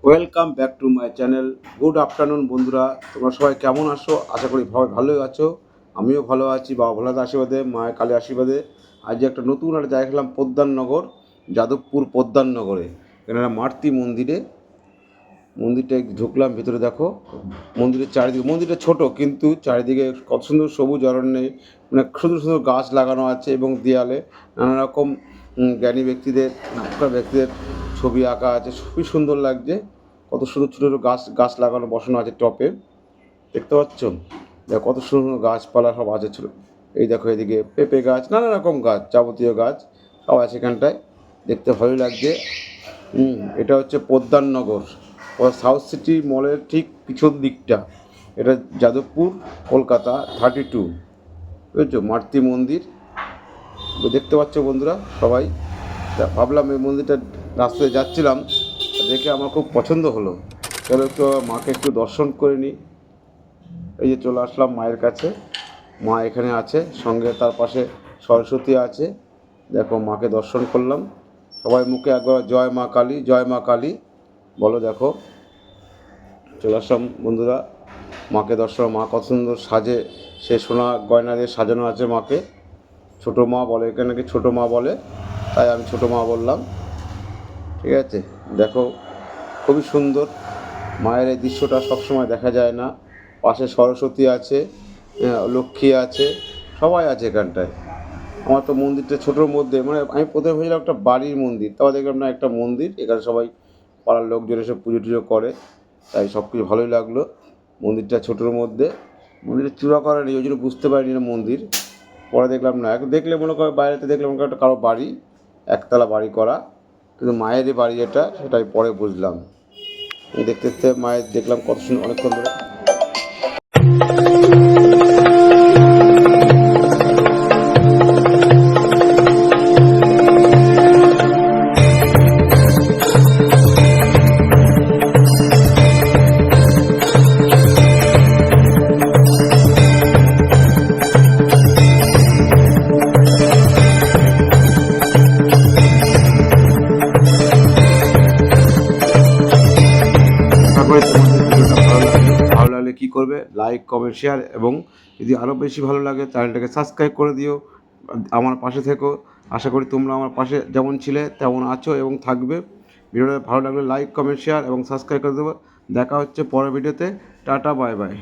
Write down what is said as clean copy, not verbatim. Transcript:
Welcome back to my channel. Good afternoon বন্ধুরা, তোমরা সবাই কেমন আছো? আশা করি ভালোই আছো। আমিও ভালো আছি, বাবা ভোলার আশীর্বাদে, মায়ের কালী আশীর্বাদে। আজ একটা নতুন একটা জায়গা গেলাম, পোদ্দারনগর, যাদবপুর পোদ্দারনগরে। এখানে মারতি মন্দিরটা ঢুকলাম ভিতরে। দেখো মন্দিরের চারিদিকে, মন্দিরটা ছোট কিন্তু চারিদিকে কত সুন্দর সবুজ অরণ্যে, মানে সুন্দর সুন্দর গাছ লাগানো আছে এবং দেয়ালে নানা রকম জ্ঞানী ব্যক্তিদের, নামকরা ব্যক্তিদের ছবি আঁকা আছে। খুবই সুন্দর লাগছে। কত সুন্দর ছোটো ছোটো গাছ লাগানো বসানো আছে টপে, দেখতে পাচ্ছ? দেখো কত সুন্দর গাছপালা সব আছে ছোটো। এই দেখো এদিকে পেঁপে গাছ, নানা রকম গাছ, যাবতীয় গাছ সব আছে এখানটায়, দেখতে ভালোই লাগছে। এটা হচ্ছে পোদ্দারনগর, সাউথ সিটি মলের ঠিক পিছন দিকটা। এটা যাদবপুর, কলকাতা 32, বুঝেছো? মারতি মন্দির দেখতে পাচ্ছ বন্ধুরা সবাই। ভাবলাম এই মন্দিরটা, রাস্তায় যাচ্ছিলাম দেখে আমার খুব পছন্দ হলো, চলো একটু মাকে একটু দর্শন করে নিই। এই যে চলে আসলাম মায়ের কাছে। মা এখানে আছে, সঙ্গে তার পাশে সরস্বতী আছে। দেখো মাকে দর্শন করলাম। সবাই মুখে একবার জয় মা কালী, জয় মা কালী বলো। দেখো চলে আসলাম বন্ধুরা, মাকে দর্শন। মা কত সুন্দর সাজে, সে সোনা গয়না দিয়ে সাজানো আছে মাকে। ছোটো মা বলে, এখানে কি ছোটো মা বলে, তাই আমি ছোটো মা বললাম। ঠিক আছে, দেখো খুবই সুন্দর। মায়ের এই দৃশ্যটা সবসময় দেখা যায় না। পাশে সরস্বতী আছে, লক্ষ্মী আছে, সবাই আছে এখানটায়। আমার তো মন্দিরটা ছোটোর মধ্যে, মানে আমি প্রথমে ভেবেছিলাম একটা বাড়ির মন্দির, তারপর দেখলাম না একটা মন্দির। এখানে সবাই পাড়ার লোকজন এসে পুজো টুজো করে, তাই সব কিছু ভালোই লাগলো। মন্দিরটা ছোটোর মধ্যে, মন্দিরের চূড়া করা নেই, ওই জন্য বুঝতে পারিনি না মন্দির। পরে দেখলাম না, দেখলে মনে করে বাইরেতে দেখলে মনে করে একটা কারো বাড়ি, একতলা বাড়ি করা, কিন্তু মায়েরই বাড়ি এটা, সেটাই পরে বুঝলাম। দেখতে দেখতে মায়ের দেখলাম কত সুন্দর, অনেকক্ষণ ধরে। তারপরে তোমাদের ভিডিওটা ভালো লাগলে কী করবে? লাইক, কমেন্ট, শেয়ার, এবং যদি আরও বেশি ভালো লাগে চ্যানেলটাকে সাবস্ক্রাইব করে দিও। আমার পাশে থেকো। আশা করি তোমরা আমার পাশে যেমন ছিলে তেমন আছো এবং থাকবে। ভিডিওটা ভালো লাগলে লাইক, কমেন্ট, শেয়ার এবং সাবস্ক্রাইব করে দেবো। দেখা হচ্ছে পরের ভিডিওতে। Tata, bye bye.